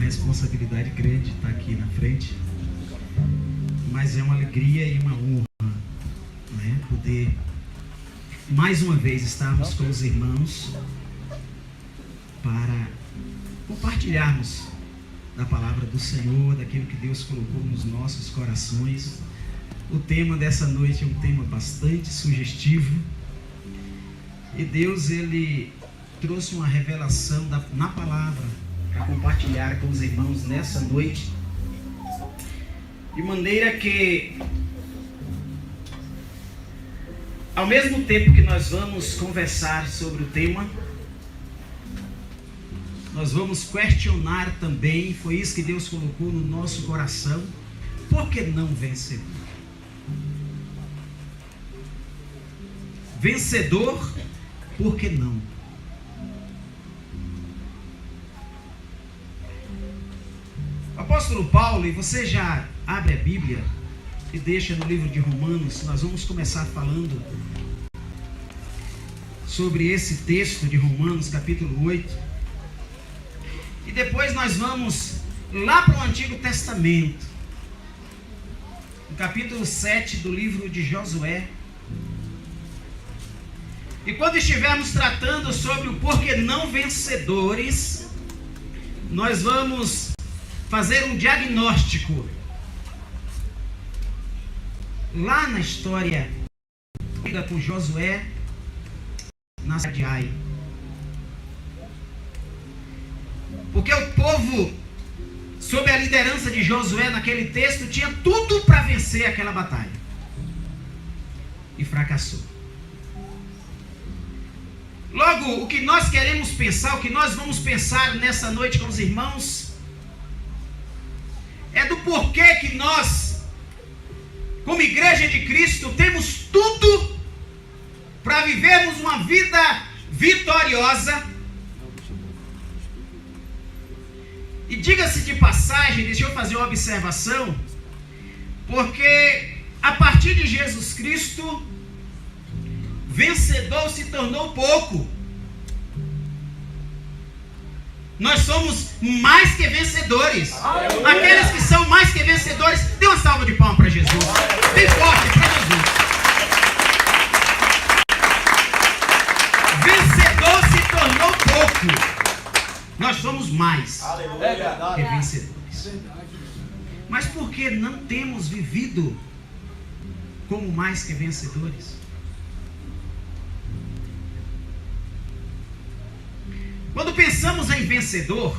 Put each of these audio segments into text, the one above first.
responsabilidade grande estar aqui na frente, mas é uma alegria e uma honra, né, poder mais uma vez estarmos com os irmãos para compartilharmos da palavra do Senhor, daquilo que Deus colocou nos nossos corações. O tema dessa noite é um tema bastante sugestivo, e Deus, Ele trouxe uma revelação na palavra para compartilhar com os irmãos nessa noite, de maneira que, ao mesmo tempo que nós vamos conversar sobre o tema, nós vamos questionar também. Foi isso que Deus colocou no nosso coração: por que não vencedor? Vencedor, por que não? O apóstolo Paulo, e você já abre a Bíblia e deixa no livro de Romanos, nós vamos começar falando sobre esse texto de Romanos, capítulo 8. E depois nós vamos lá para o Antigo Testamento, no capítulo 7 do livro de Josué. E quando estivermos tratando sobre o porquê não vencedores, nós vamos fazer um diagnóstico lá na história com Josué na cidade de Ai. Porque o povo, sob a liderança de Josué naquele texto, tinha tudo para vencer aquela batalha e fracassou. Logo, o que nós queremos pensar, o que nós vamos pensar nessa noite com os irmãos, é do porquê que nós, como Igreja de Cristo, temos tudo para vivermos uma vida vitoriosa. E diga-se de passagem, deixa eu fazer uma observação, porque a partir de Jesus Cristo, vencedor se tornou pouco. Nós somos mais que vencedores. Aleluia. Aqueles que são mais que vencedores, dê uma salva de palmas para Jesus. Bem forte para Jesus. Vencedor se tornou pouco. Nós somos mais que vencedores. Mas por que não temos vivido como mais que vencedores? Quando pensamos em vencedor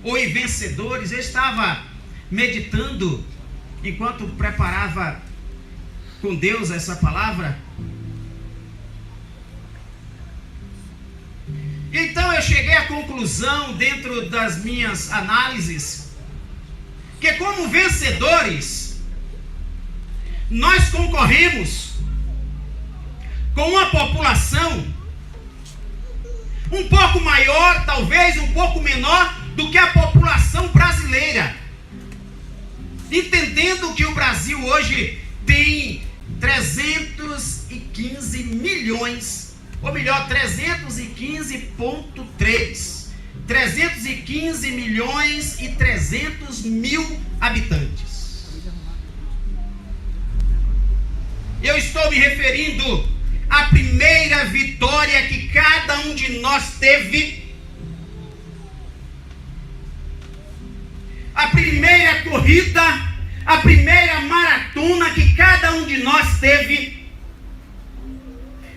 ou em vencedores, eu estava meditando enquanto preparava com Deus essa palavra. Então eu cheguei à conclusão, dentro das minhas análises, que como vencedores, nós concorremos com uma população um pouco maior, talvez um pouco menor do que a população brasileira. Entendendo que o Brasil hoje tem 315 milhões, ou melhor, 315,3. 315 milhões e 300 mil habitantes. Eu estou me referindo à primeira vitória que cada um de nós teve, a primeira corrida, a primeira maratona que cada um de nós teve,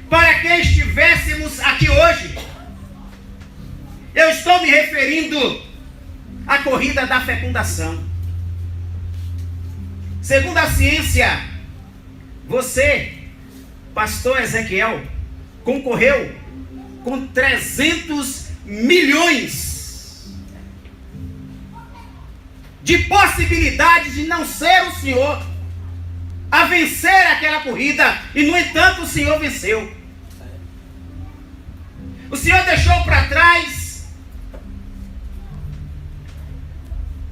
para que estivéssemos aqui hoje. Eu estou me referindo à corrida da fecundação. Segundo a ciência, você, pastor Ezequiel, concorreu com 300 milhões de possibilidades de não ser o senhor a vencer aquela corrida, e no entanto o senhor venceu. O senhor deixou para trás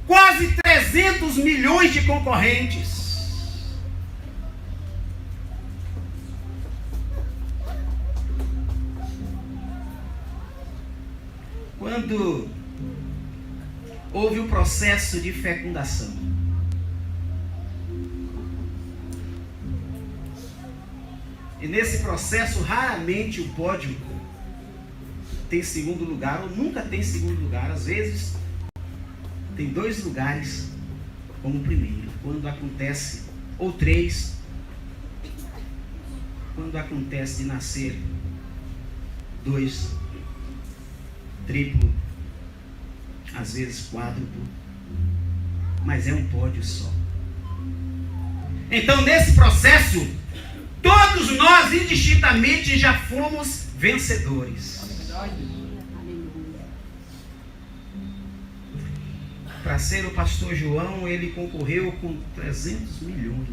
quase 300 milhões de concorrentes. Quando houve o processo de fecundação. E nesse processo, raramente o pódio tem segundo lugar, ou nunca tem segundo lugar. Às vezes, tem 2 lugares como primeiro. Quando acontece, ou 3, quando acontece de nascer 2, triplo, às vezes quádruplo, mas é um pódio só. Então, nesse processo, todos nós indistintamente já fomos vencedores. Para ser o pastor João, ele concorreu com 300 milhões.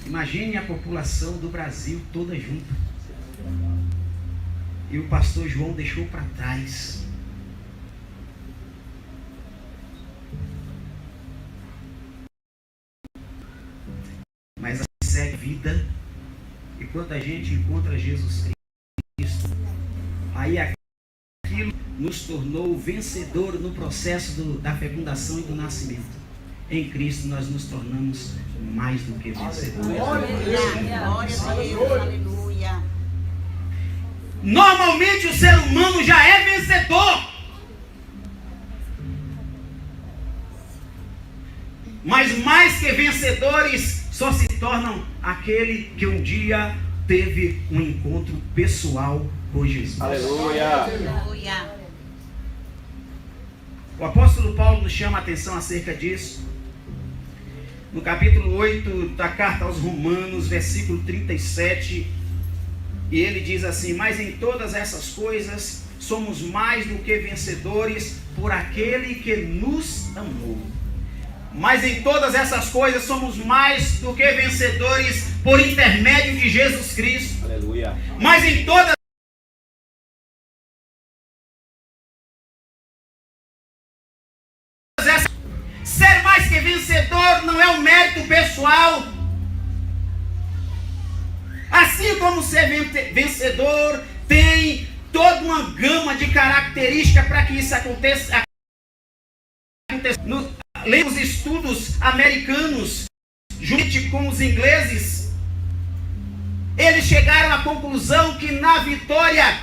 Imagine a população do Brasil toda junta. E o pastor João deixou para trás. Mas segue a vida. E quando a gente encontra Jesus Cristo, aí aquilo nos tornou vencedor no processo da fecundação e do nascimento. Em Cristo nós nos tornamos mais do que vencedores. Aleluia. Normalmente o ser humano já é vencedor. Mas mais que vencedores, só se tornam aquele que um dia teve um encontro pessoal com Jesus. Aleluia. Aleluia. O apóstolo Paulo nos chama a atenção acerca disso. No capítulo 8 da carta aos Romanos, versículo 37, e ele diz assim: mas em todas essas coisas somos mais do que vencedores por aquele que nos amou. Mas em todas essas coisas somos mais do que vencedores por intermédio de Jesus Cristo. Aleluia. Mas em todas essas, ser mais que vencedor não é um mérito pessoal. Assim como ser vencedor tem toda uma gama de características para que isso aconteça. Lemos estudos americanos, junto com os ingleses, eles chegaram à conclusão que na vitória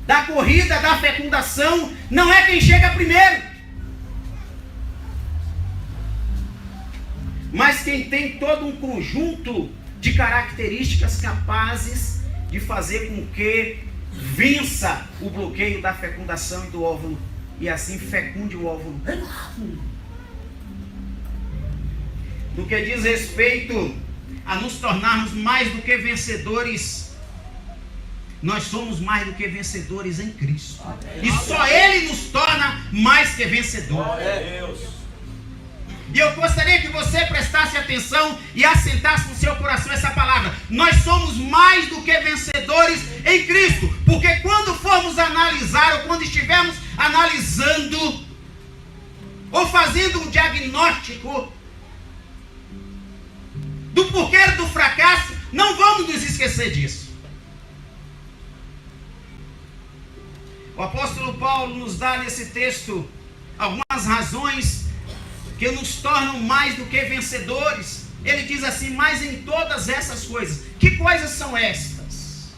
da corrida da fecundação, não é quem chega primeiro, mas quem tem todo um conjunto de características capazes de fazer com que vença o bloqueio da fecundação e do óvulo, e assim fecunde o óvulo. No que diz respeito a nos tornarmos mais do que vencedores, nós somos mais do que vencedores em Cristo. E só Ele nos torna mais que vencedores. E eu gostaria que você prestasse atenção e assentasse no seu coração essa palavra. Nós somos mais do que vencedores em Cristo. Porque quando formos analisar, ou quando estivermos analisando, ou fazendo um diagnóstico do porquê do fracasso, não vamos nos esquecer disso. O apóstolo Paulo nos dá nesse texto algumas razões que nos tornam mais do que vencedores. Ele diz assim: mas em todas essas coisas. Que coisas são estas?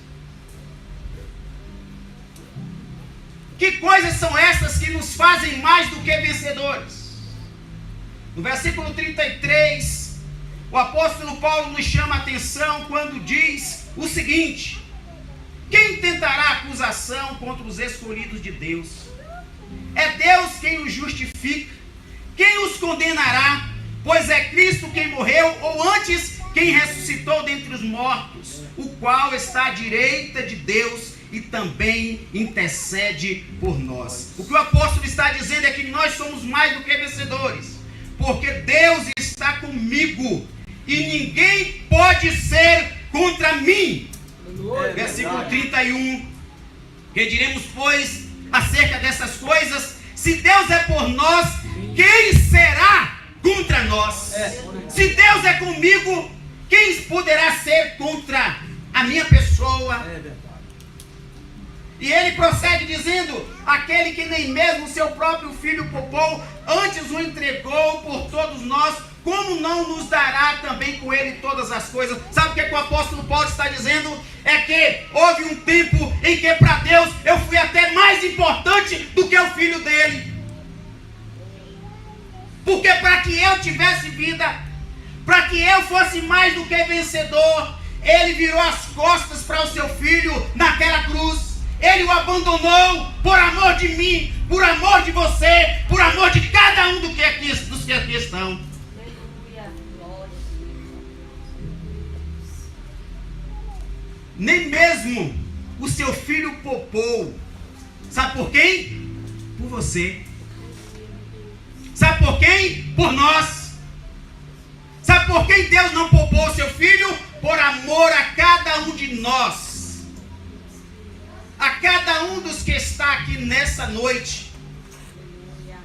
Que coisas são essas que nos fazem mais do que vencedores? No versículo 33, o apóstolo Paulo nos chama a atenção quando diz o seguinte: quem tentará acusação contra os escolhidos de Deus? É Deus quem os justifica. Quem os condenará? Pois é Cristo quem morreu, ou antes, quem ressuscitou dentre os mortos, o qual está à direita de Deus e também intercede por nós. O que o apóstolo está dizendo é que nós somos mais do que vencedores, porque Deus está comigo e ninguém pode ser contra mim. Versículo 31, que diremos, pois, acerca dessas coisas? Se Deus é por nós, quem será contra nós? Se Deus é comigo, quem poderá ser contra a minha pessoa? E ele prossegue dizendo: aquele que nem mesmo seu próprio filho poupou, antes o entregou por todos nós, como não nos dará também com ele todas as coisas? Sabe o que o apóstolo Paulo está dizendo? É que houve um tempo em que para Deus eu fui até mais importante do que o filho dele. Porque para que eu tivesse vida, para que eu fosse mais do que vencedor, ele virou as costas para o seu filho naquela cruz. Ele o abandonou por amor de mim, por amor de você, por amor de cada um dos que aqui estão. Nem mesmo o seu filho poupou. Sabe por quem? Por você. Sabe por quem? Por nós. Sabe por quem Deus não poupou o seu filho? Por amor a cada um de nós. A cada um dos que está aqui nessa noite.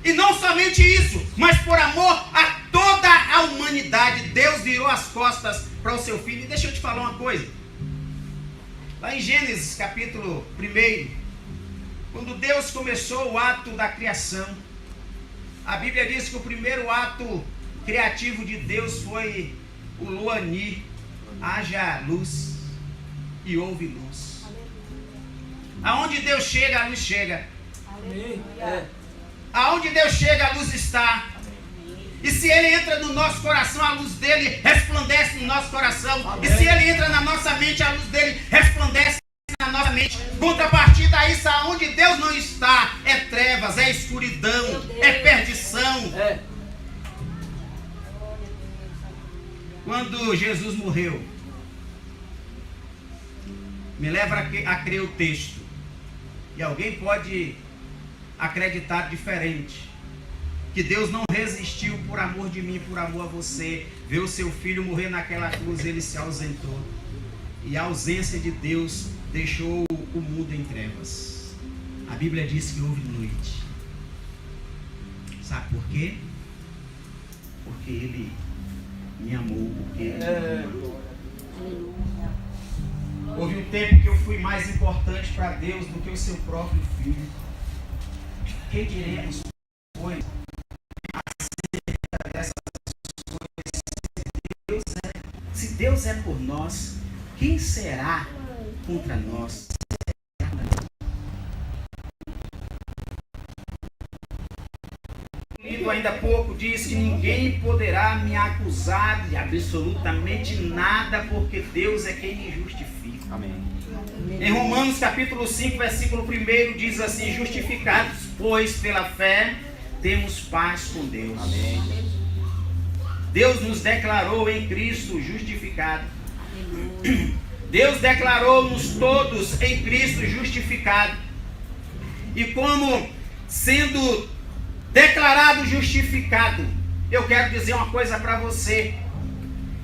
E não somente isso, mas por amor a toda a humanidade. Deus virou as costas para o seu filho. E deixa eu te falar uma coisa. Lá em Gênesis capítulo 1, quando Deus começou o ato da criação, a Bíblia diz que o primeiro ato criativo de Deus foi o Luani: haja luz e houve luz. Aonde Deus chega, a luz chega. Aonde Deus chega, a luz está. E se Ele entra no nosso coração, a luz dele resplandece no nosso coração. Amém. E se Ele entra na nossa mente, a luz dele resplandece na nossa mente. Contrapartida a isso, aonde Deus não está, é trevas, é escuridão, é perdição. Quando Jesus morreu, me leva a crer o texto. E alguém pode acreditar diferente. Que Deus não resistiu por amor de mim, por amor a você. Ver o seu filho morrer naquela cruz, ele se ausentou. E a ausência de Deus deixou o mundo em trevas. A Bíblia diz que houve noite. Sabe por quê? Porque Ele me amou. Porque Ele me amou. Houve um tempo que eu fui mais importante para Deus do que o seu próprio filho. Que diremos, pois, se Deus é por nós, quem será contra nós? Ainda há pouco diz que ninguém poderá me acusar de absolutamente nada, porque Deus é quem me justifica. Amém. Em Romanos capítulo 5, versículo 1 diz assim: justificados, pois, pela fé, temos paz com Deus. Amém. Deus nos declarou em Cristo justificado. Deus declarou-nos todos em Cristo justificado. E como sendo declarado justificado, eu quero dizer uma coisa para você.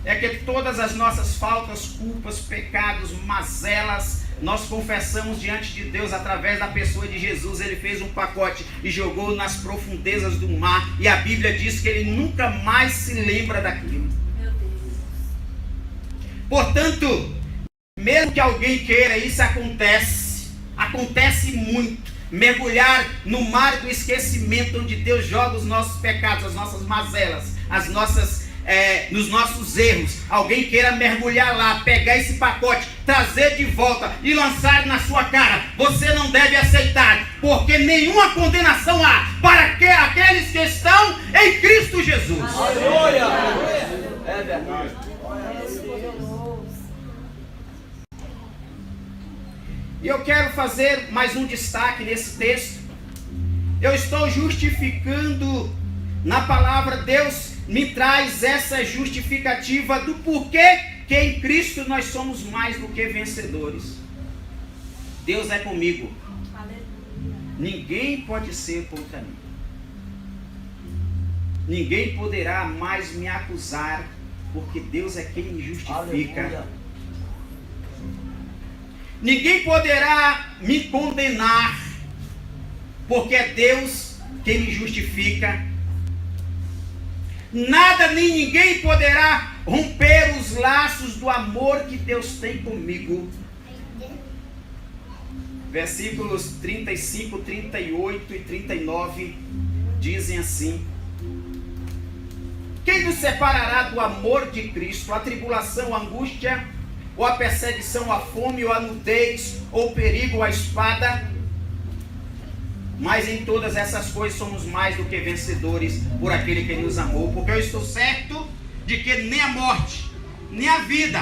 É que todas as nossas faltas, culpas, pecados, mazelas, nós confessamos diante de Deus através da pessoa de Jesus. Ele fez um pacote e jogou nas profundezas do mar. E a Bíblia diz que Ele nunca mais se lembra daquilo. Meu Deus. Portanto, mesmo que alguém queira, isso acontece muito. Mergulhar no mar do esquecimento, onde Deus joga os nossos pecados, as nossas mazelas, nos nossos erros. Alguém queira mergulhar lá, pegar esse pacote, trazer de volta e lançar na sua cara. Você não deve aceitar, porque nenhuma condenação há para aqueles que estão em Cristo Jesus. Aleluia! É verdade. E eu quero fazer mais um destaque nesse texto. Eu estou justificando na palavra. Deus me traz essa justificativa do porquê que em Cristo nós somos mais do que vencedores. Deus é comigo. Ninguém pode ser contra mim. Ninguém poderá mais me acusar, porque Deus é quem me justifica. Aleluia. Ninguém poderá me condenar, porque é Deus quem me justifica. Nada nem ninguém poderá romper os laços do amor que Deus tem comigo. versículos 35, 38 e 39 dizem assim: quem nos separará do amor de Cristo? A tribulação, a angústia, ou a perseguição, a fome, ou a nudez, ou o perigo, ou a espada? Mas em todas essas coisas somos mais do que vencedores por aquele que nos amou. Porque eu estou certo de que nem a morte, nem a vida,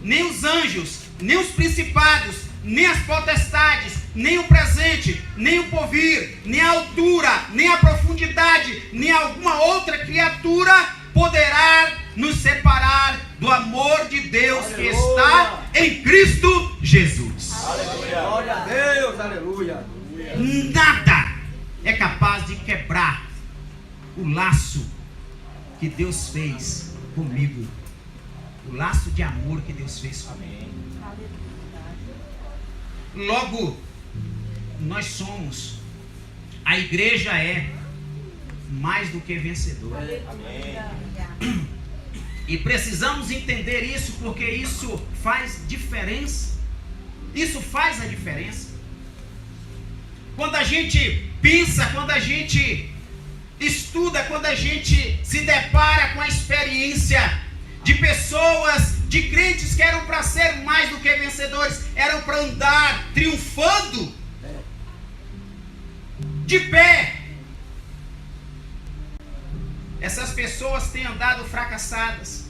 nem os anjos, nem os principados, nem as potestades, nem o presente, nem o porvir, nem a altura, nem a profundidade, nem alguma outra criatura poderá nos separar do amor de Deus, aleluia, que está em Cristo Jesus. Aleluia. Glória a Deus, aleluia. Nada é capaz de quebrar o laço que Deus fez comigo, o laço de amor que Deus fez comigo. Logo, nós somos, a igreja é mais do que vencedora. Amém. E precisamos entender isso, porque isso faz diferença. Isso faz a diferença. Quando a gente pensa, quando a gente estuda, quando a gente se depara com a experiência de pessoas, de crentes que eram para ser mais do que vencedores, eram para andar triunfando, de pé. Essas pessoas têm andado fracassadas.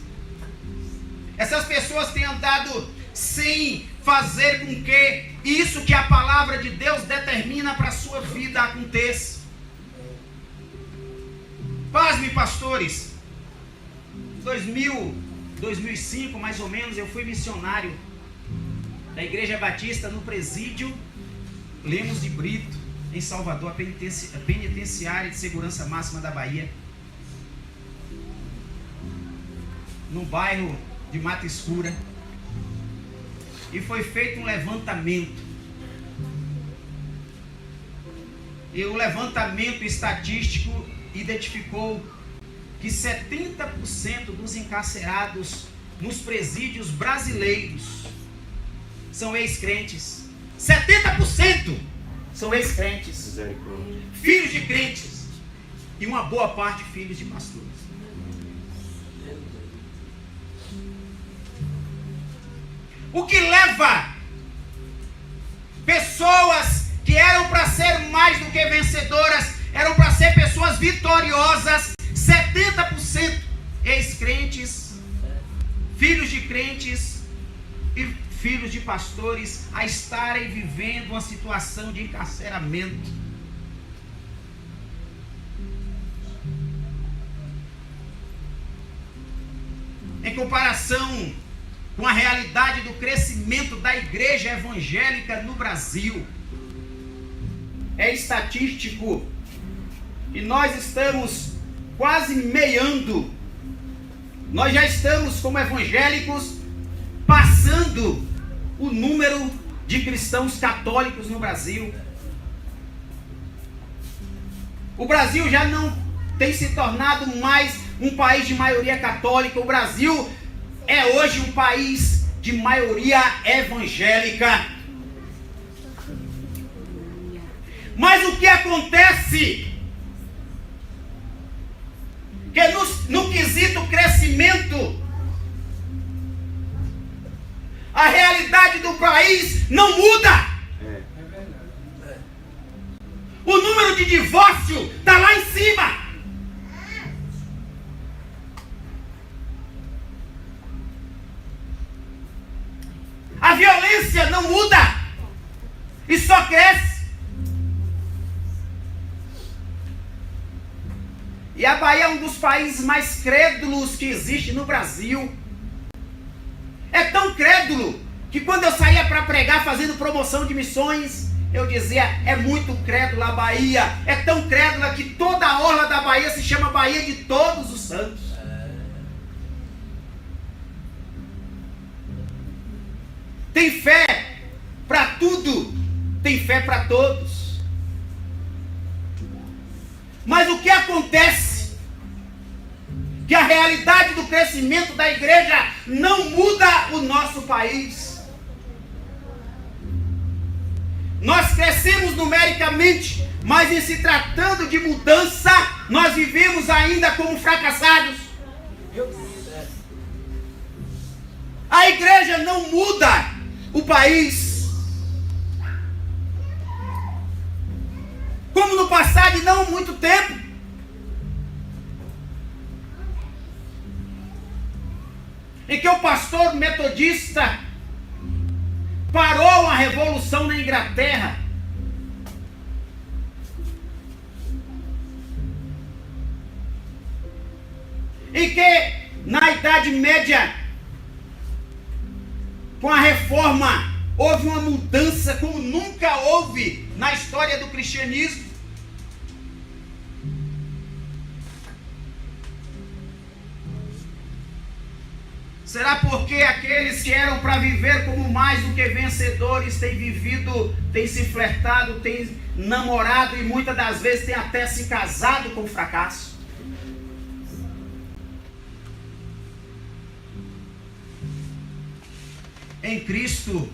Essas pessoas têm andado sem fazer com que isso que a palavra de Deus determina para a sua vida aconteça. Pasme, pastores. 2005, mais ou menos, eu fui missionário da Igreja Batista no presídio Lemos de Brito, em Salvador, a penitenciária de segurança máxima da Bahia, no bairro de Mata Escura. E foi feito um levantamento. E o levantamento estatístico identificou que 70% dos encarcerados nos presídios brasileiros são ex-crentes. 70% são ex-crentes, filhos de crentes, e uma boa parte filhos de pastores. O que leva pessoas que eram para ser mais do que vencedoras, eram para ser pessoas vitoriosas, 70% ex-crentes, filhos de crentes e filhos de pastores, a estarem vivendo uma situação de encarceramento. Em comparação com a realidade do crescimento da igreja evangélica no Brasil, é estatístico, e nós estamos quase meiando, nós já estamos como evangélicos passando o número de cristãos católicos no Brasil. O Brasil já não tem se tornado mais um país de maioria católica. O Brasil é hoje um país de maioria evangélica. Mas o que acontece? Que no quesito crescimento, a realidade do país não muda. O número de divórcio está lá em cima. A violência não muda e só cresce. E a Bahia é um dos países mais crédulos que existe no Brasil. É tão crédulo que quando eu saía para pregar fazendo promoção de missões, eu dizia, é muito crédula a Bahia. É tão crédula que toda a orla da Bahia se chama Bahia de Todos os Santos. Tem fé para tudo, tem fé para todos. Mas o que acontece? Que a realidade do crescimento da igreja não muda o nosso país. nós crescemos numericamente, mas em se tratando de mudança, nós vivemos ainda como fracassados. A igreja não muda o país. Como no passado e não há muito tempo. Em que o pastor metodista parou a revolução na Inglaterra. Em que na Idade Média, com a reforma, houve uma mudança como nunca houve na história do cristianismo. Será porque aqueles que eram para viver como mais do que vencedores têm vivido, têm se flertado, têm namorado e muitas das vezes têm até se casado com fracasso? Em Cristo,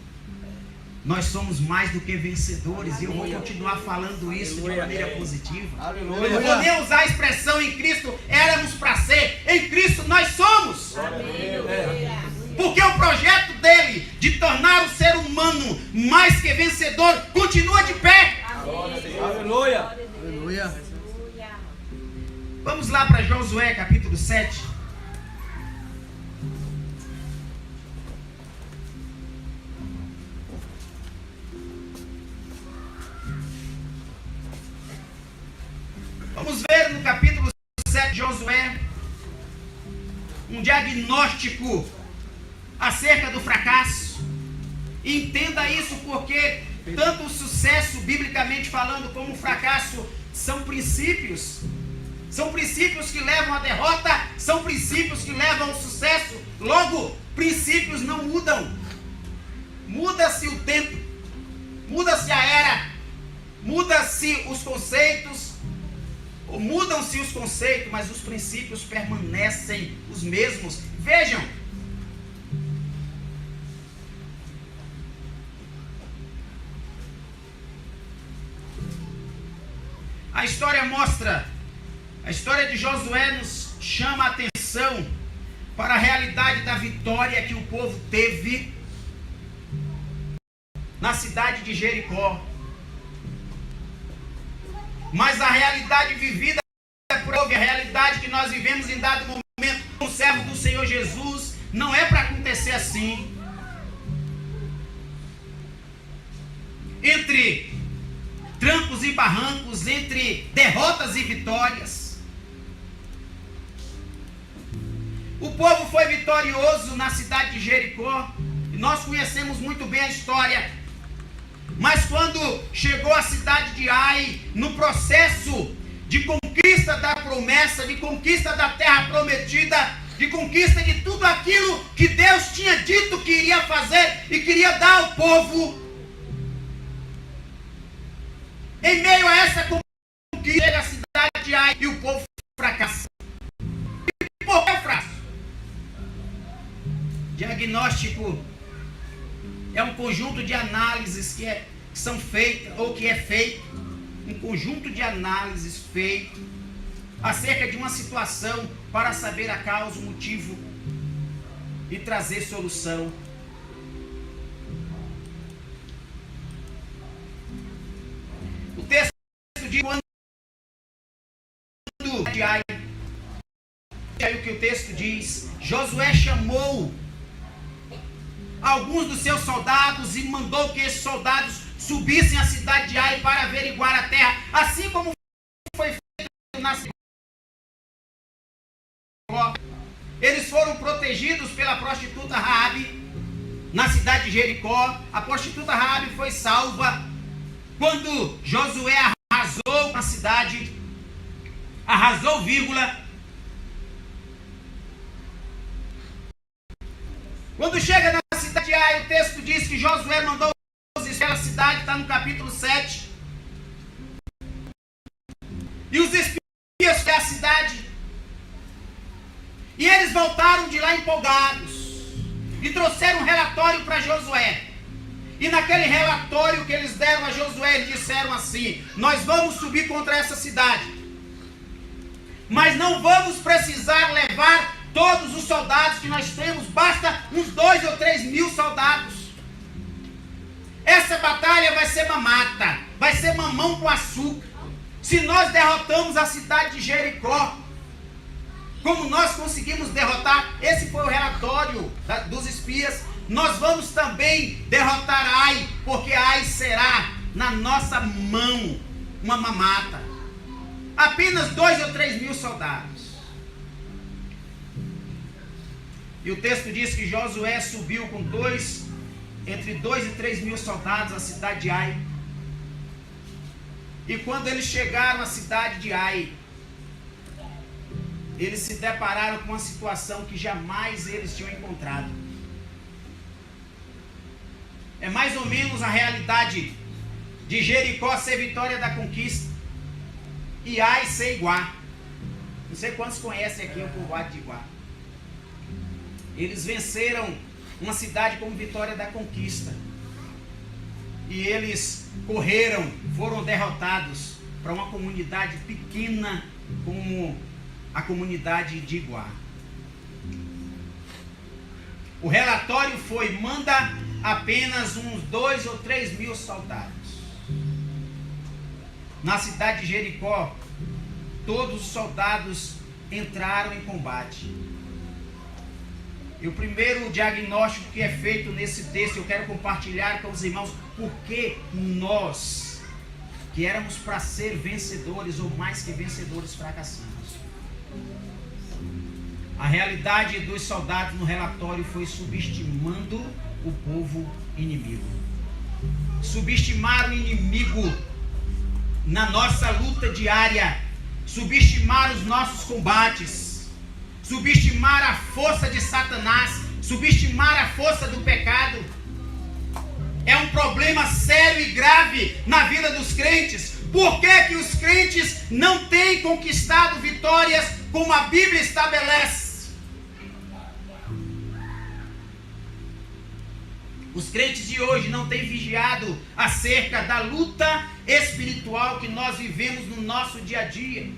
nós somos mais do que vencedores. E eu vou continuar falando isso de maneira positiva. Aleluia. Eu não vou nem usar a expressão em Cristo éramos para ser. Em Cristo nós somos. Porque o projeto dele de tornar o ser humano mais que vencedor continua de pé. Aleluia. Aleluia. Vamos lá para Josué capítulo 7. Vamos ver no capítulo 7 de Josué um diagnóstico acerca do fracasso. E entenda isso porque tanto o sucesso, biblicamente falando, como o fracasso são princípios. São princípios que levam à derrota, são princípios que levam ao sucesso. Logo, princípios não mudam. Muda-se o tempo, muda-se a era, muda-se os conceitos, mudam-se os conceitos, mas os princípios permanecem os mesmos. Vejam, a história mostra, a história de Josué nos chama a atenção para a realidade da vitória que o povo teve na cidade de Jericó. Mas a realidade vivida por a realidade que nós vivemos em dado momento como servo do Senhor Jesus, não é para acontecer assim. Entre trancos e barrancos, entre derrotas e vitórias. O povo foi vitorioso na cidade de Jericó. Nós conhecemos muito bem a história. Mas quando chegou à cidade de Ai, no processo de conquista da promessa, de conquista da terra prometida, de conquista de tudo aquilo que Deus tinha dito que iria fazer e queria dar ao povo, em meio a essa conquista, chega a cidade de Ai e o povo fracassa. E por que fracasso? Diagnóstico é um conjunto de análises que são feitas, ou que é feito, um conjunto de análises feito acerca de uma situação para saber a causa, o motivo e trazer solução. O texto diz quando aí o que o texto diz, Josué chamou alguns dos seus soldados e mandou que esses soldados subissem à cidade de Ai para averiguar a terra, assim como foi feito na cidade. Eles foram protegidos pela prostituta Raabe na cidade de Jericó. A prostituta Raabe foi salva quando Josué arrasou a cidade, arrasou, vírgula. Quando chega na cidade de Ai, o texto diz que Josué mandou os espias pela cidade, está no capítulo 7. E os espias foram à cidade. E eles voltaram de lá empolgados. E trouxeram um relatório para Josué. E naquele relatório que eles deram a Josué, eles disseram assim: nós vamos subir contra essa cidade, mas não vamos precisar levar todos os soldados que nós temos, basta uns 2 ou 3 mil soldados. Essa batalha vai ser mamata, vai ser mamão com açúcar. Se nós derrotamos a cidade de Jericó, como nós conseguimos derrotar, esse foi o relatório dos espias, nós vamos também derrotar Ai, porque Ai será na nossa mão uma mamata. Apenas 2 ou 3 mil soldados. E o texto diz que Josué subiu com entre 2 e 3 mil soldados à cidade de Ai. E quando eles chegaram à cidade de Ai, eles se depararam com uma situação que jamais eles tinham encontrado. É mais ou menos a realidade de Jericó ser vitória da conquista e Ai ser Iguá. Não sei quantos conhecem aqui o povoado de Iguá. Eles venceram uma cidade como vitória da conquista. E eles correram, foram derrotados para uma comunidade pequena como a comunidade de Iguá. O relatório foi: manda apenas uns 2 ou 3 mil soldados. Na cidade de Jericó, todos os soldados entraram em combate. E o primeiro diagnóstico que é feito nesse texto, eu quero compartilhar com os irmãos, porque nós, que éramos para ser vencedores ou mais que vencedores, fracassamos. A realidade dos soldados no relatório foi subestimando o povo inimigo. Subestimar o inimigo na nossa luta diária, subestimar os nossos combates, subestimar a força de Satanás, subestimar a força do pecado, é um problema sério e grave na vida dos crentes. Por que os crentes não têm conquistado vitórias como a Bíblia estabelece? Os crentes de hoje não têm vigiado acerca da luta espiritual que nós vivemos no nosso dia a dia.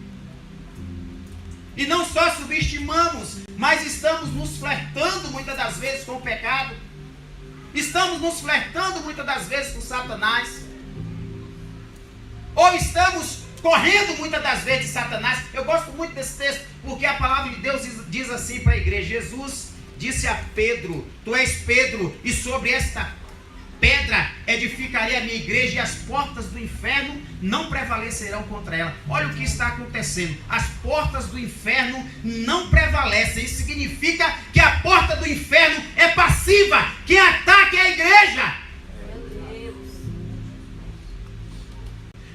E não só subestimamos, mas estamos nos flertando muitas das vezes com o pecado. Estamos nos flertando muitas das vezes com Satanás. Ou estamos correndo muitas das vezes de Satanás. Eu gosto muito desse texto, porque a palavra de Deus diz assim para a igreja. Jesus disse a Pedro: tu és Pedro, e sobre esta pedra edificarei a minha igreja, e as portas do inferno não prevalecerão contra ela. Olha o que está acontecendo. As portas do inferno não prevalecem. Isso significa que a porta do inferno é passiva. Quem ataca é a igreja.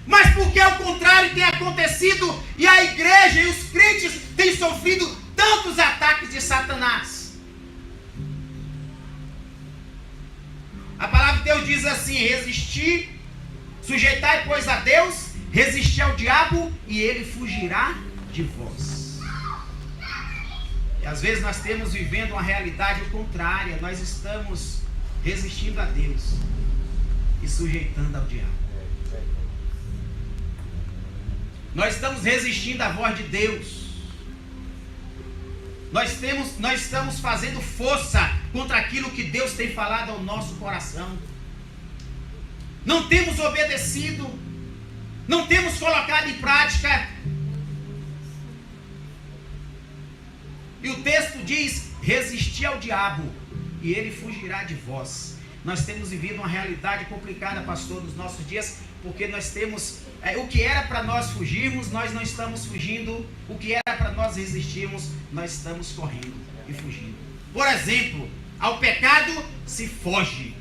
Mas por que o contrário tem acontecido e a igreja e os crentes têm sofrido tantos ataques de Satanás? A palavra de Deus diz assim: resistir, sujeitai, pois, a Deus, resistir ao diabo e ele fugirá de vós. E às vezes nós temos vivendo uma realidade contrária. Nós estamos resistindo a Deus e sujeitando ao diabo. Nós estamos resistindo à voz de Deus. Nós estamos fazendo força contra aquilo que Deus tem falado ao nosso coração. Não temos obedecido, não temos colocado em prática. E o texto diz: resistir ao diabo e ele fugirá de vós. Nós temos vivido uma realidade complicada, pastor, nos nossos dias, porque nós temos o que era para nós fugirmos, nós não estamos fugindo. O que era para nós resistirmos, nós estamos correndo e fugindo. Por exemplo, ao pecado se foge,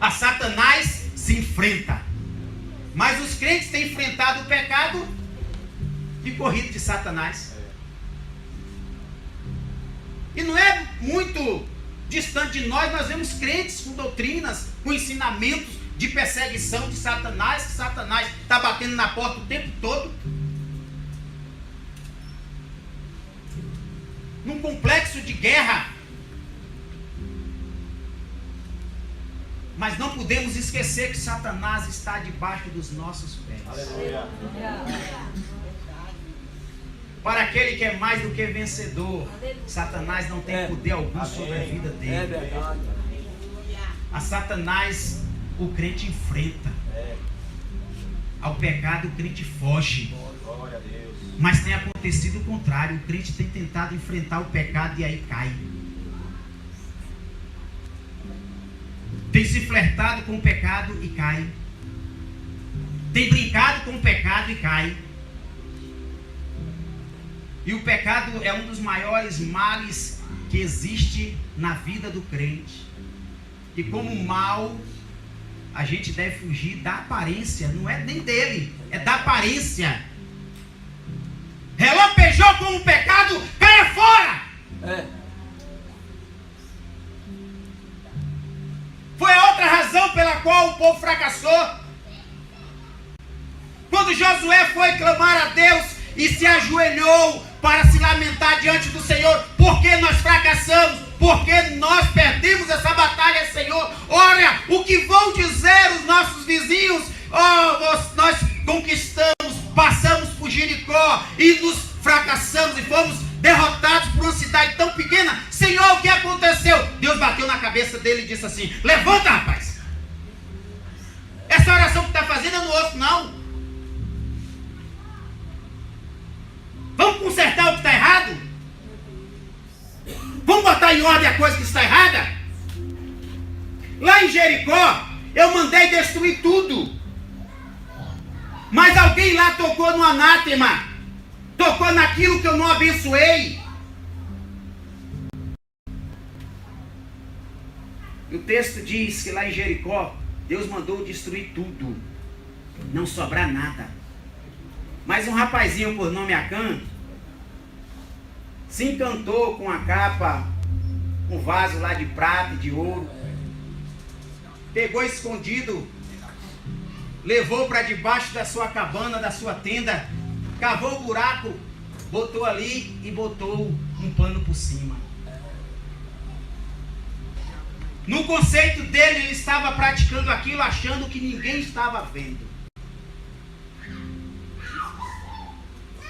a Satanás se enfrenta. Mas os crentes têm enfrentado o pecado e corrido de Satanás. E não é muito distante de nós vemos crentes com doutrinas, com ensinamentos de perseguição de Satanás, que Satanás está batendo na porta o tempo todo, num complexo de guerra. Mas não podemos esquecer que Satanás está debaixo dos nossos pés. Aleluia. Para aquele que é mais do que vencedor, Satanás não tem poder algum sobre a vida dele. É verdade. A Satanás o crente enfrenta. Ao pecado o crente foge. Glória a Deus. Mas tem acontecido o contrário. O crente tem tentado enfrentar o pecado e aí cai. Tem se flertado com o pecado e cai. Tem brincado com o pecado e cai. E o pecado é um dos maiores males que existe na vida do crente. E como mal, a gente deve fugir da aparência. Não é nem dele, é da aparência. Relampejou com o pecado, caia fora! Foi a outra razão pela qual o povo fracassou. Quando Josué foi clamar a Deus e se ajoelhou para se lamentar diante do Senhor, porque nós fracassamos, porque nós perdemos essa batalha, Senhor. Olha, o que vão dizer os nossos vizinhos? Oh, nós conquistamos, passamos por Jericó e nos fracassamos e fomos derrotados por uma cidade tão pequena. Senhor, o que aconteceu? Deus bateu na cabeça dele e disse assim: levanta, rapaz. Essa oração que está fazendo eu não ouço, não. Vamos consertar o que está errado? Vamos botar em ordem a coisa que está errada? Lá em Jericó, eu mandei destruir tudo. Mas alguém lá tocou no anátema. Tocou naquilo que eu não abençoei. E o texto diz que lá em Jericó, Deus mandou destruir tudo. Não sobrar nada. Mas um rapazinho por nome Acã se encantou com a capa, um vaso lá de prata e de ouro. Pegou escondido, levou para debaixo da sua cabana, da sua tenda, cavou um buraco, botou ali e botou um pano por cima. No conceito dele, ele estava praticando aquilo achando que ninguém estava vendo.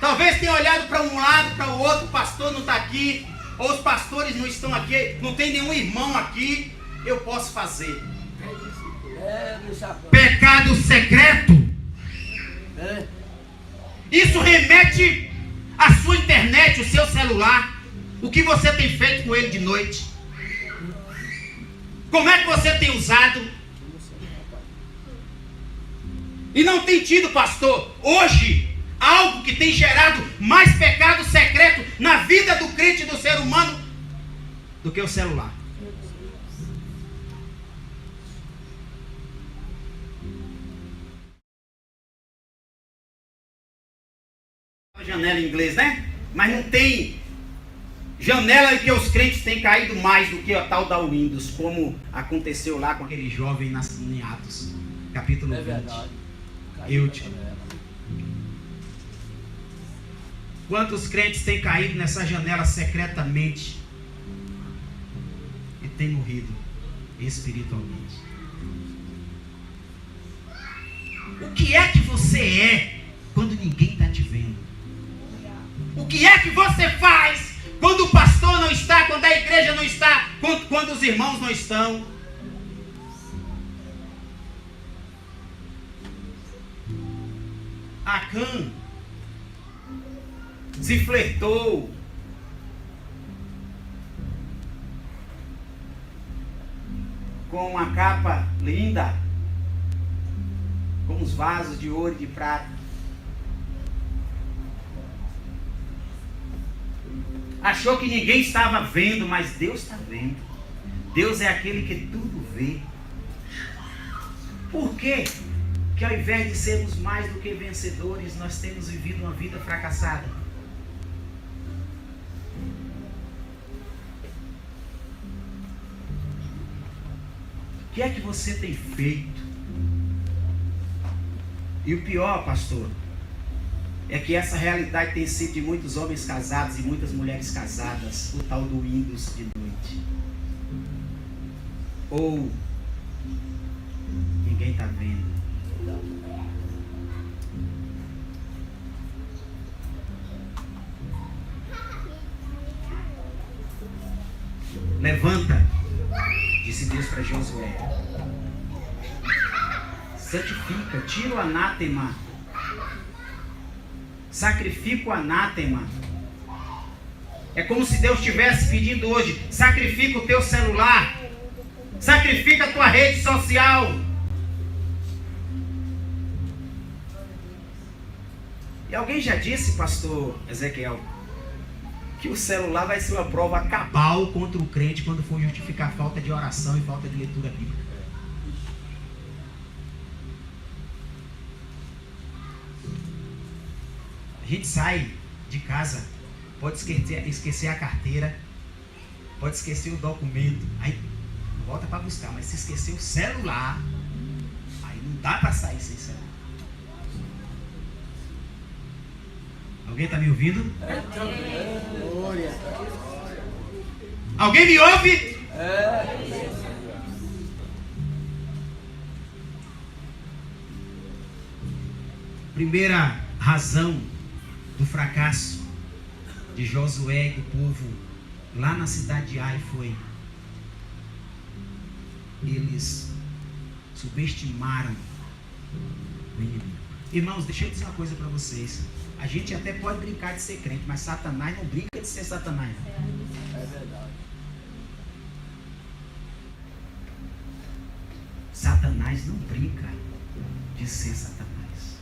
Talvez tenha olhado para um lado, para o outro, o pastor não está aqui, ou os pastores não estão aqui, não tem nenhum irmão aqui, eu posso fazer. Pecado secreto. Isso remete à sua internet, o seu celular. O que você tem feito com ele de noite? Como é que você tem usado? E não tem tido, pastor, hoje, algo que tem gerado mais pecado secreto na vida do crente e do ser humano do que o celular. Janela em inglês, né? Mas não tem janela em que os crentes têm caído mais do que a tal da Windows, como aconteceu lá com aquele jovem em Atos, capítulo 20. Verdade. Quantos crentes têm caído nessa janela secretamente e têm morrido espiritualmente? O que é que você é quando ninguém está te vendo? O que é que você faz quando o pastor não está, quando a igreja não está, quando os irmãos não estão? Acã se flertou com uma capa linda, com os vasos de ouro e de prata. Achou que ninguém estava vendo, mas Deus está vendo. Deus é aquele que tudo vê. Por quê? Que ao invés de sermos mais do que vencedores, nós temos vivido uma vida fracassada. O que é que você tem feito? E o pior, pastor, é que essa realidade tem sido de muitos homens casados e muitas mulheres casadas, o tal do Windows de noite. Ou Ninguém está vendo. Levanta, disse Deus para Josué. Santifica, tira o anátema. Sacrifica o anátema. É como se Deus estivesse pedindo hoje: sacrifica o teu celular, sacrifica a tua rede social. E alguém já disse, pastor Ezequiel, que o celular vai ser uma prova cabal contra o crente quando for justificar falta de oração e falta de leitura bíblica. A gente sai de casa, pode esquecer a carteira, pode esquecer o documento, aí volta para buscar, mas se esquecer o celular, aí não dá para sair sem celular. Alguém está me ouvindo? Alguém me ouve? Primeira razão do fracasso de Josué e do povo lá na cidade de Ai foi: eles subestimaram o inimigo. Irmãos, deixa eu dizer uma coisa para vocês. A gente até pode brincar de ser crente, mas Satanás não brinca de ser Satanás. É verdade. Satanás não brinca de ser Satanás.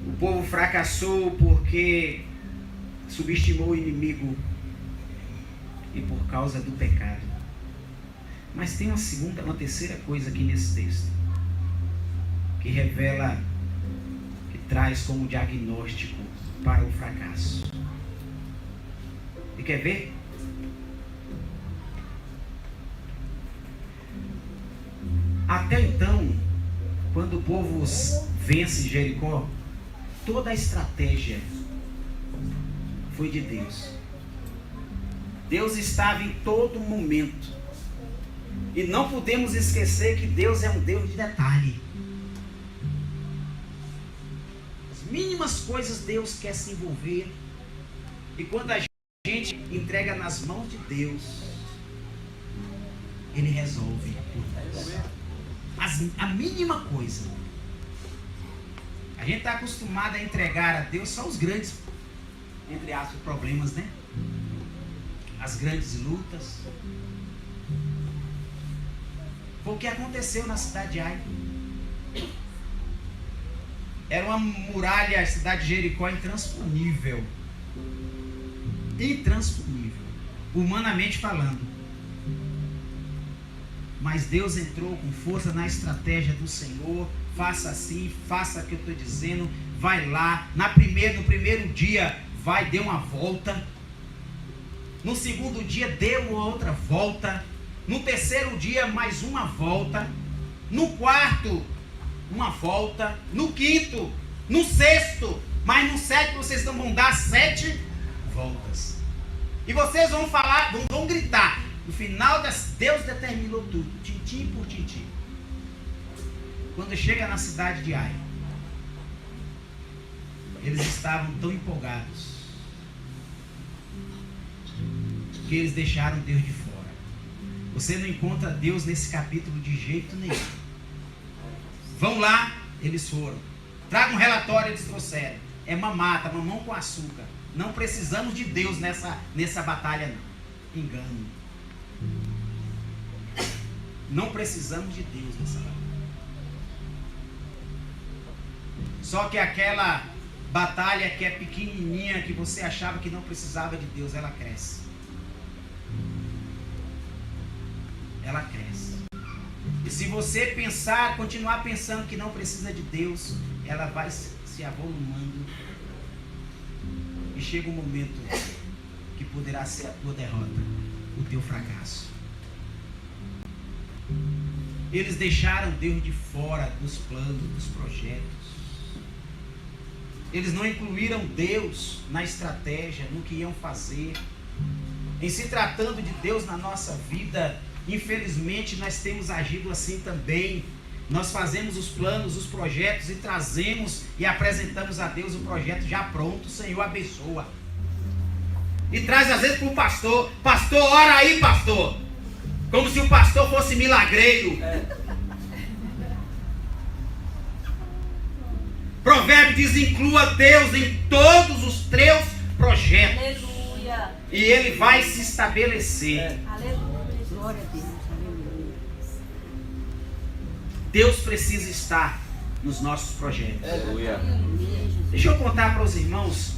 O povo fracassou porque subestimou o inimigo e por causa do pecado. Mas tem uma terceira coisa aqui nesse texto que revela, que traz como diagnóstico para o fracasso. E quer ver? Até então, quando o povo vence Jericó, toda a estratégia foi de Deus. Deus estava em todo momento. E não podemos esquecer que Deus é um Deus de detalhe. As mínimas coisas Deus quer se envolver. E quando a gente entrega nas mãos de Deus, Ele resolve por nós. A mínima coisa. A gente está acostumado a entregar a Deus só os grandes, entre aspas, problemas, né? As grandes lutas. Foi o que aconteceu na cidade de Ai. Era uma muralha, a cidade de Jericó, intransponível. Intransponível, humanamente falando. Mas Deus entrou com força na estratégia do Senhor. Faça assim, faça o que eu estou dizendo. Vai lá, no primeiro dia, dê uma volta. No segundo dia, dê uma outra volta. No terceiro dia, mais uma volta. No quarto, uma volta. No quinto, no sexto. Mas no sétimo, vocês não vão dar 7 voltas. E vocês vão falar, vão gritar. No final, Deus determinou tudo, tintim por tintim. Quando chega na cidade de Ai, eles estavam tão empolgados que eles deixaram Deus de fora. Você não encontra Deus nesse capítulo de jeito nenhum. Vão lá, eles foram. Traga um relatório, eles trouxeram. É mamata, mamão com açúcar. Não precisamos de Deus nessa batalha, não. Engano. Não precisamos de Deus nessa batalha. Só que aquela batalha que é pequenininha, que você achava que não precisava de Deus, ela cresce. Ela cresce. E se você continuar pensando que não precisa de Deus, ela vai se avolumando. E chega um momento que poderá ser a tua derrota, o teu fracasso. Eles deixaram Deus de fora dos planos, dos projetos. Eles não incluíram Deus na estratégia, no que iam fazer. em se tratando de Deus na nossa vida, infelizmente nós temos agido assim também. Nós fazemos os planos, os projetos e trazemos e apresentamos a Deus o projeto já pronto. Senhor, abençoa. E traz às vezes para o pastor: pastor, ora aí, pastor. Como se o pastor fosse milagreiro. Provérbio diz: inclua Deus em todos os teus projetos. Aleluia. E Ele vai se estabelecer. Aleluia. Glória a Deus. Deus precisa estar nos nossos projetos. Aleluia. Deixa eu contar para os irmãos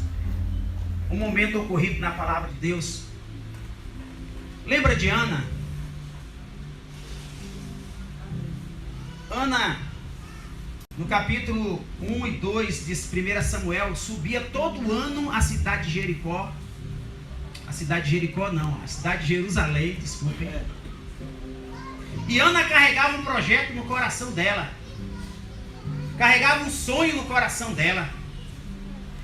um momento ocorrido na palavra de Deus. Lembra de Ana? Ana, no capítulo 1 e 2 de 1 Samuel, subia todo ano à cidade de Jericó. A cidade de Jericó não, a cidade de Jerusalém, desculpem. E Ana carregava um projeto no coração dela. Carregava um sonho no coração dela.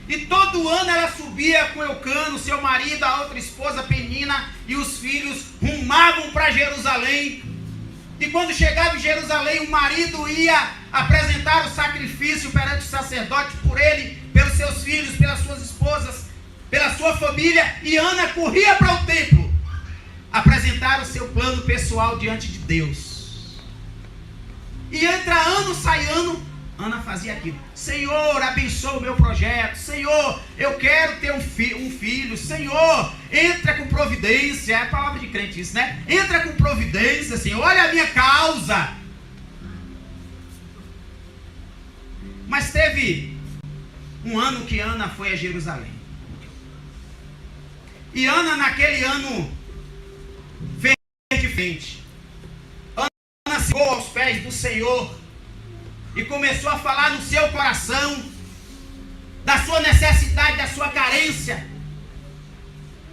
E todo ano ela subia com Eucano, seu marido, a outra esposa Penina e os filhos rumavam para Jerusalém. E quando chegava em Jerusalém, o marido ia apresentar o sacrifício perante o sacerdote por ele, pelos seus filhos, pelas suas esposas, pela sua família. E Ana corria para o templo apresentar o seu plano pessoal diante de Deus. E entra ano, sai ano, Ana fazia aquilo: Senhor, abençoa o meu projeto. Senhor, eu quero ter um filho. Senhor, entra com providência. É a palavra de crente isso, né? Entra com providência, Senhor. Olha a minha causa. Mas teve um ano que Ana foi a Jerusalém. E Ana, naquele ano, fez diferente. Ana se chegou aos pés do Senhor e começou a falar no seu coração da sua necessidade, da sua carência.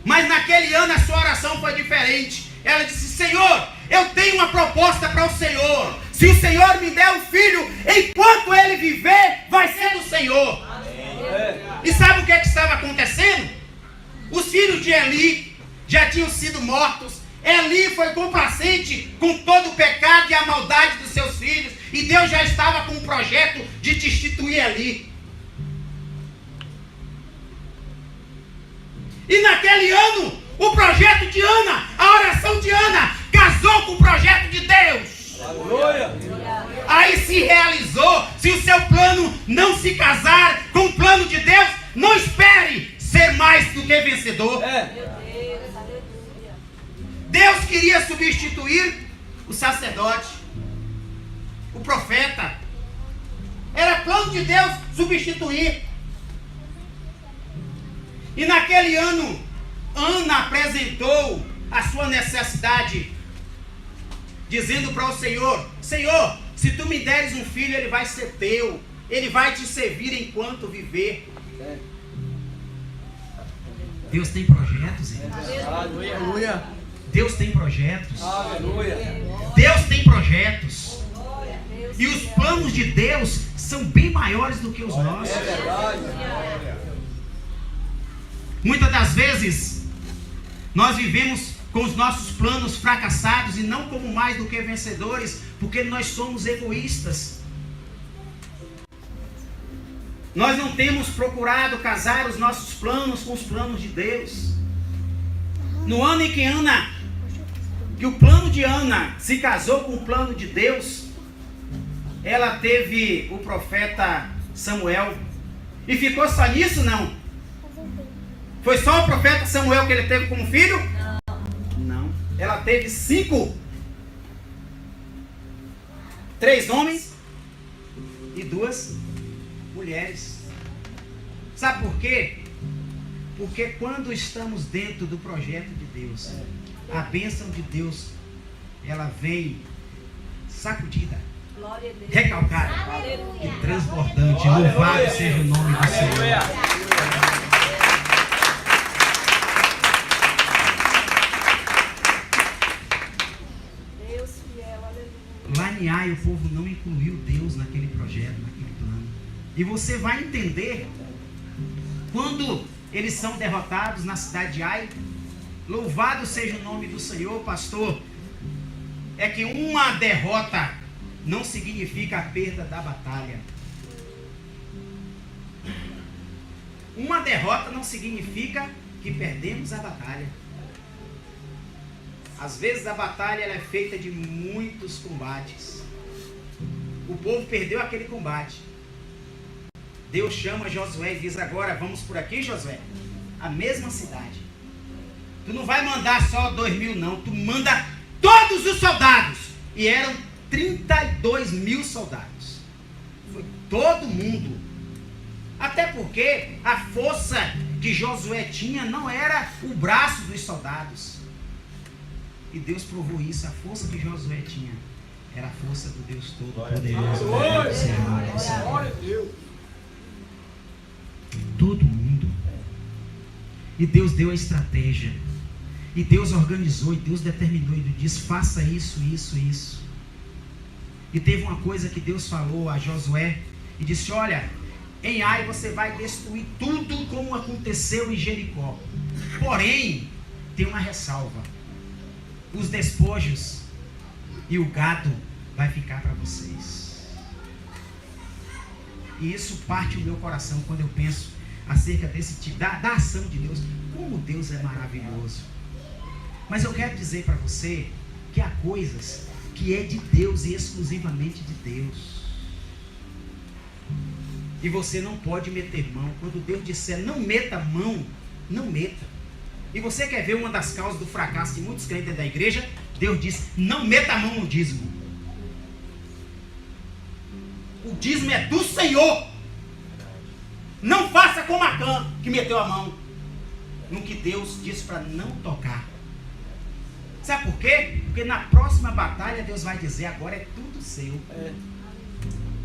Mas naquele ano a sua oração foi diferente. Ela disse: Senhor, eu tenho uma proposta para o Senhor. Se o Senhor me der um filho, enquanto ele viver, vai ser do Senhor. E sabe o que estava acontecendo? Os filhos de Eli já tinham sido mortos. Eli foi complacente com todo o pecado e a maldade dos seus filhos, e Deus já estava com um projeto de destituir Eli. E naquele ano, o projeto de Ana, a oração de Ana, casou com o projeto de Deus. Aleluia. Aí se realizou. Se o seu plano não se casar com o plano de Deus, não espere ser mais do que vencedor. Deus queria substituir o sacerdote, o profeta. Era plano de Deus substituir. E naquele ano, Ana apresentou a sua necessidade, dizendo para o Senhor: Senhor, se tu me deres um filho, ele vai ser teu. Ele vai te servir enquanto viver. Deus tem projetos, irmãos. Aleluia. Deus tem projetos. Aleluia. Deus tem projetos. E os planos de Deus são bem maiores do que os nossos. É verdade. Muitas das vezes, nós vivemos com os nossos planos fracassados e não como mais do que vencedores, porque nós somos egoístas. Nós não temos procurado casar os nossos planos com os planos de Deus. No ano em que o plano de Ana se casou com o plano de Deus, ela teve o profeta Samuel. E ficou só nisso? Não. Foi só o profeta Samuel que ele teve como filho? Não. Ela teve 5. 3 homens e 2 mulheres. Sabe por quê? Porque quando estamos dentro do projeto de Deus, a bênção de Deus, ela vem sacudida, recalcada e transbordante. Louvado seja o nome do Senhor. Lá em Ai, o povo não incluiu Deus naquele projeto, naquele plano. E você vai entender quando eles são derrotados na cidade de Ai. Louvado seja o nome do Senhor, pastor. É que uma derrota não significa a perda da batalha. Uma derrota não significa que perdemos a batalha. Às vezes a batalha ela é feita de muitos combates. O povo perdeu aquele combate. Deus chama Josué e diz: agora vamos por aqui, Josué, a mesma cidade. Tu não vai mandar só 2.000 não, tu manda todos os soldados. E eram 32.000 soldados. Foi todo mundo. Até porque a força que Josué tinha não era o braço dos soldados. E Deus provou isso. A força que Josué tinha era a força do Deus Todo-Poderoso. Glória a Deus. Todo mundo. E Deus deu a estratégia. E Deus organizou, e Deus determinou, e disse: faça isso, isso, isso. E teve uma coisa que Deus falou a Josué, e disse: olha, em Ai você vai destruir tudo como aconteceu em Jericó. Porém, tem uma ressalva: os despojos e o gado vai ficar para vocês. E isso parte o meu coração quando eu penso acerca desse tipo, da ação de Deus. Como Deus é maravilhoso. Mas eu quero dizer para você que há coisas que é de Deus e exclusivamente de Deus. E você não pode meter mão. Quando Deus disser não meta mão, não meta. E você quer ver uma das causas do fracasso de muitos crentes da igreja? Deus diz: não meta a mão no dízimo. O dízimo é do Senhor. Não faça como Acã, que meteu a mão no que Deus disse para não tocar. Sabe por quê? Porque na próxima batalha Deus vai dizer: agora é tudo seu.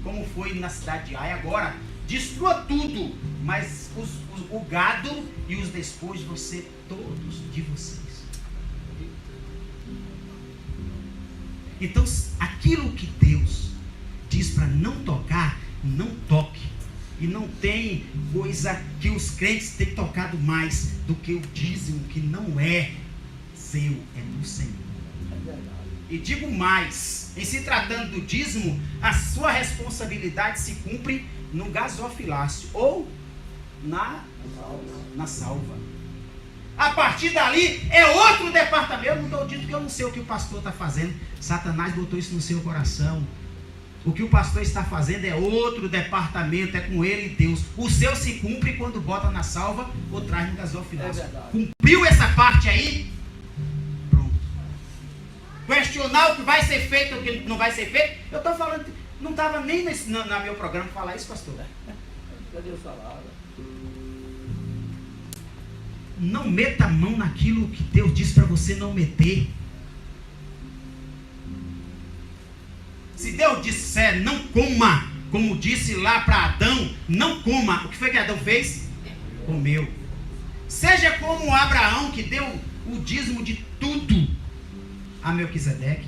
Como foi na cidade de Ai. Agora destrua tudo, mas o gado e os despojos vão ser todos de vocês. Então aquilo que Deus diz para não tocar, não toque. E não tem coisa que os crentes têm tocado mais do que o dízimo, que não é seu, é do Senhor. E digo mais: em se tratando do dízimo, a sua responsabilidade se cumpre no gasofilácio ou na salva. A partir dali é outro departamento. Eu não estou dizendo que eu não sei o que o pastor está fazendo. Satanás botou isso no seu coração. O que o pastor está fazendo é outro departamento, é com ele e Deus. O seu se cumpre quando bota na salva ou traz no gasofilácio. Cumpriu essa parte aí? Pronto. Questionar o que vai ser feito ou o que não vai ser feito? Eu estou falando, não estava nem no meu programa falar isso, pastor. Cadê o salário? Não meta a mão naquilo que Deus disse para você não meter. Se Deus disser não coma, como disse lá para Adão, não coma, o que foi que Adão fez? Comeu. Seja como Abraão, que deu o dízimo de tudo a Melquisedeque.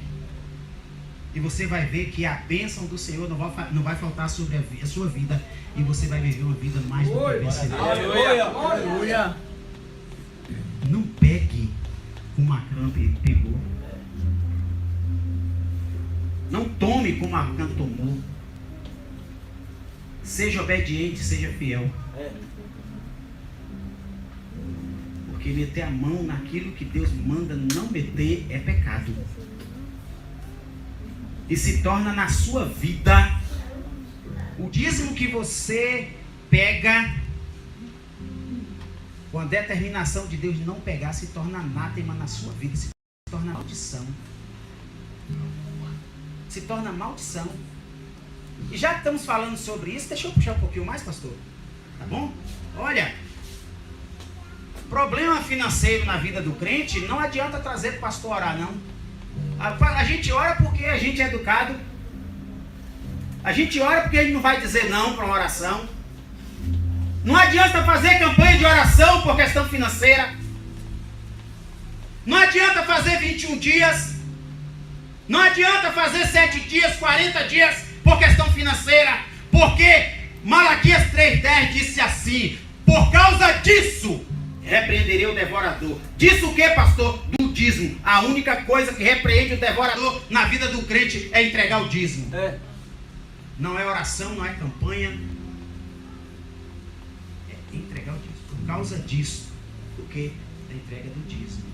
E você vai ver que a bênção do Senhor não vai faltar sobre a sua vida. E você vai viver uma vida mais do que vencedora. Aleluia. Não pegue como Acã pegou. Não tome como Acã tomou. Seja obediente, seja fiel. Porque meter a mão naquilo que Deus manda não meter é pecado. E se torna na sua vida. O dízimo que você pega, com a determinação de Deus de não pegar, se torna anátema na sua vida. Se torna maldição. Se torna maldição. E já que estamos falando sobre isso, deixa eu puxar um pouquinho mais, pastor. Tá bom? Olha, problema financeiro na vida do crente, não adianta trazer para o pastor orar, não. A gente ora porque a gente é educado. A gente ora porque a gente não vai dizer não para uma oração. Não adianta fazer campanha de oração por questão financeira. Não adianta fazer 21 dias. Não adianta fazer 7 dias, 40 dias por questão financeira. Porque Malaquias 3,10 disse assim: por causa disso repreenderei o devorador. Disso o que, pastor? Do dízimo. A única coisa que repreende o devorador na vida do crente é entregar o dízimo. Não é oração, não é campanha. É entregar o dízimo. Por causa disso, o que? Da entrega do dízimo.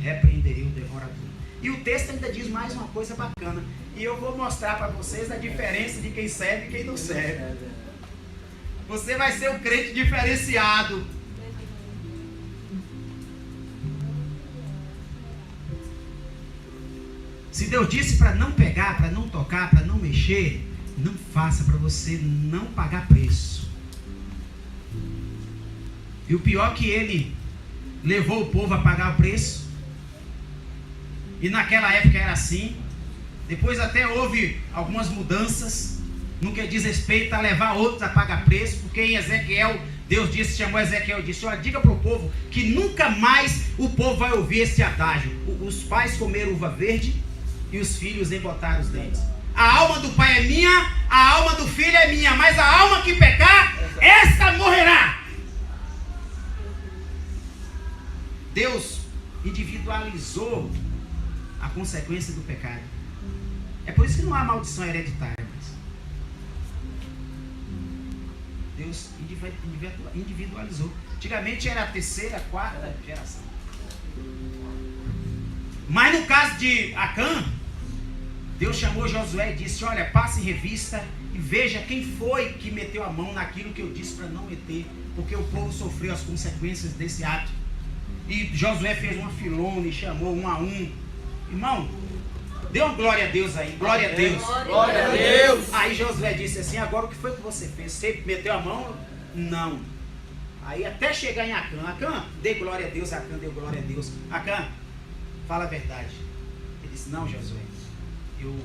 Repreenderei o devorador. E o texto ainda diz mais uma coisa bacana. E eu vou mostrar para vocês a diferença de quem serve e quem não serve. Você vai ser um crente diferenciado. Se Deus disse para não pegar, para não tocar, para não mexer, não faça, para você não pagar preço. E o pior é que ele levou o povo a pagar o preço. E naquela época era assim. Depois até houve algumas mudanças no que diz respeito a levar outros a pagar preço, porque em Ezequiel, Deus disse, chamou Ezequiel e disse: olha, diga para o povo que nunca mais o povo vai ouvir esse adágio. Os pais comeram uva verde e os filhos embotaram os dentes. A alma do pai é minha, a alma do filho é minha, mas a alma que pecar, essa morrerá. Deus individualizou a consequência do pecado. É por isso que não há maldição hereditária. Deus individualizou. Antigamente era a terceira, a quarta geração. Mas no caso de Acã, Deus chamou Josué e disse: olha, passe em revista e veja quem foi que meteu a mão naquilo que eu disse para não meter, porque o povo sofreu as consequências desse ato. E Josué fez uma filona e chamou um a um. Irmão, dê uma glória a Deus aí, glória a Deus. Glória a Deus. Aí Josué disse assim: agora o que foi que você fez? Você meteu a mão? Não. Aí até chegar em Acã, Acã, dê glória a Deus. Acã deu glória a Deus. Acã, fala a verdade. Ele disse: não, Josué, eu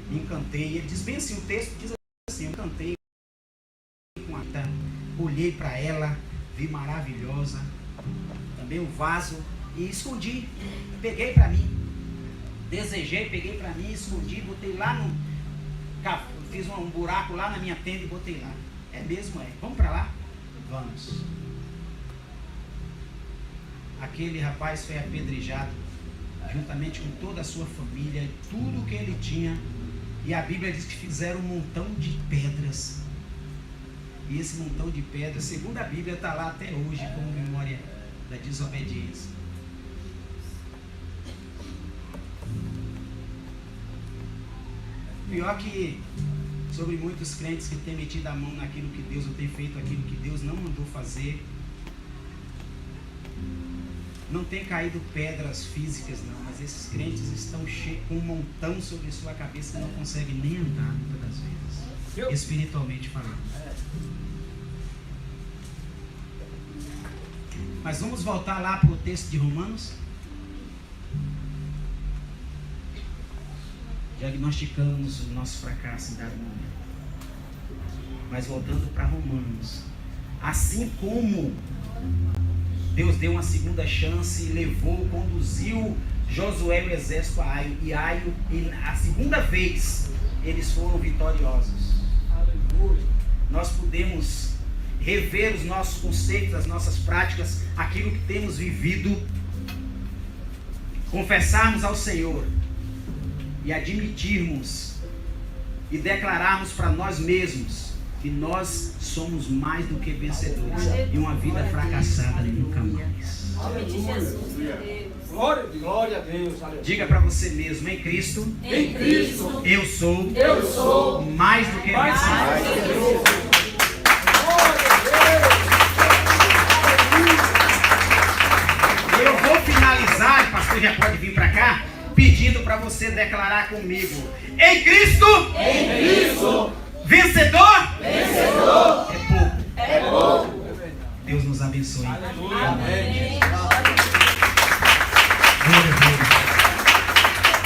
me encantei. Ele diz bem assim, o texto diz assim: eu me encantei com a Acã, olhei para ela, vi maravilhosa, também o vaso, e escondi, peguei para mim. Desejei, peguei para mim, escondi, botei lá no... Fiz um buraco lá na minha tenda e botei lá. É mesmo, é. Vamos para lá? Vamos. Aquele rapaz foi apedrejado, juntamente com toda a sua família, tudo que ele tinha. E a Bíblia diz que fizeram um montão de pedras. E esse montão de pedras, segundo a Bíblia, está lá até hoje como memória da desobediência. Pior que sobre muitos crentes que têm metido a mão naquilo que Deus, ou têm feito aquilo que Deus não mandou fazer, não tem caído pedras físicas não, mas esses crentes estão cheios com um montão sobre sua cabeça e não conseguem nem andar muitas das vezes, espiritualmente falando. Mas vamos voltar lá para o texto de Romanos. Diagnosticamos o nosso fracasso em dado momento. Mas voltando para Romanos, assim como Deus deu uma segunda chance e levou, conduziu Josué e o exército a Ai, e a segunda vez eles foram vitoriosos. Aleluia. Nós podemos rever os nossos conceitos, as nossas práticas, aquilo que temos vivido, confessarmos ao Senhor e admitirmos e declararmos para nós mesmos que nós somos mais do que vencedores e uma vida fracassada nunca mais. Glória a Deus. Diga para você mesmo: em Cristo, eu sou mais do que vencedor. Eu vou finalizar, o pastor já pode vir para cá, pedindo para você declarar comigo: em Cristo, vencedor, é pouco. Deus nos abençoe. Amém.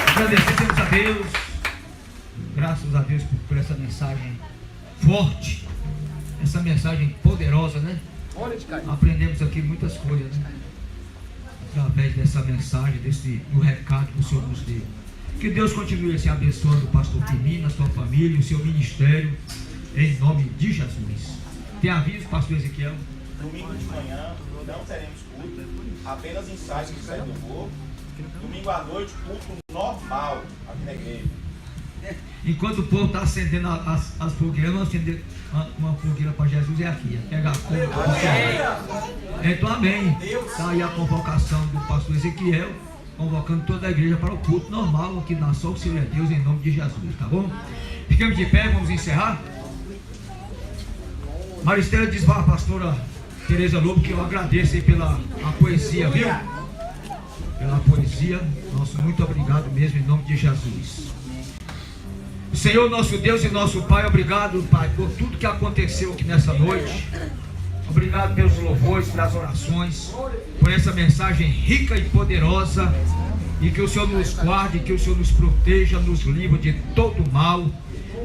Agradecemos a Deus, graças a Deus por essa mensagem forte, essa mensagem poderosa, né? Aprendemos aqui muitas coisas, né? Através dessa mensagem, do recado que o Senhor nos deu. Que Deus continue se abençoando o pastor Firmino, a sua família, o seu ministério, em nome de Jesus. Tem aviso, pastor Ezequiel? Domingo de manhã, não teremos culto, apenas ensaios de série do louvor. Domingo à noite, culto normal aqui na igreja. Enquanto o povo está acendendo as fogueiras, nós acendemos uma fogueira para Jesus é aqui. Pegar a fogo. Então, amém. Está aí a convocação do pastor Ezequiel, convocando toda a igreja para o culto normal aqui na Sol Senhor é Deus, em nome de Jesus, tá bom? Ficamos de pé, vamos encerrar. Maristela diz para a pastora Tereza Lobo que eu agradeço aí pela a poesia, viu? Pela poesia. Nosso muito obrigado mesmo, em nome de Jesus. Senhor, nosso Deus e nosso Pai, obrigado, Pai, por tudo que aconteceu aqui nessa noite. Obrigado pelos louvores, pelas orações, por essa mensagem rica e poderosa. E que o Senhor nos guarde, que o Senhor nos proteja, nos livre de todo mal.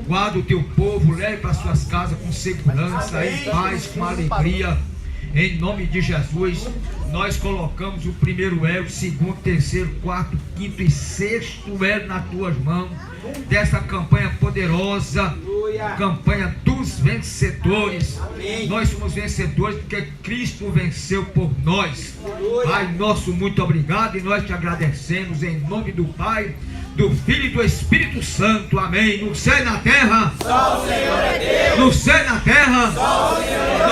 Guarda o teu povo, leve para suas casas com segurança, em paz, com alegria. Em nome de Jesus, nós colocamos o primeiro elo, o segundo, terceiro, quarto, quinto e sexto elo nas tuas mãos, dessa campanha poderosa, campanha dos vencedores. Nós somos vencedores porque Cristo venceu por nós. Pai nosso, muito obrigado, e nós te agradecemos em nome do Pai, do Filho e do Espírito Santo. Amém. No céu e na terra, só o Senhor é Deus. No céu e na terra, só o Senhor é Deus.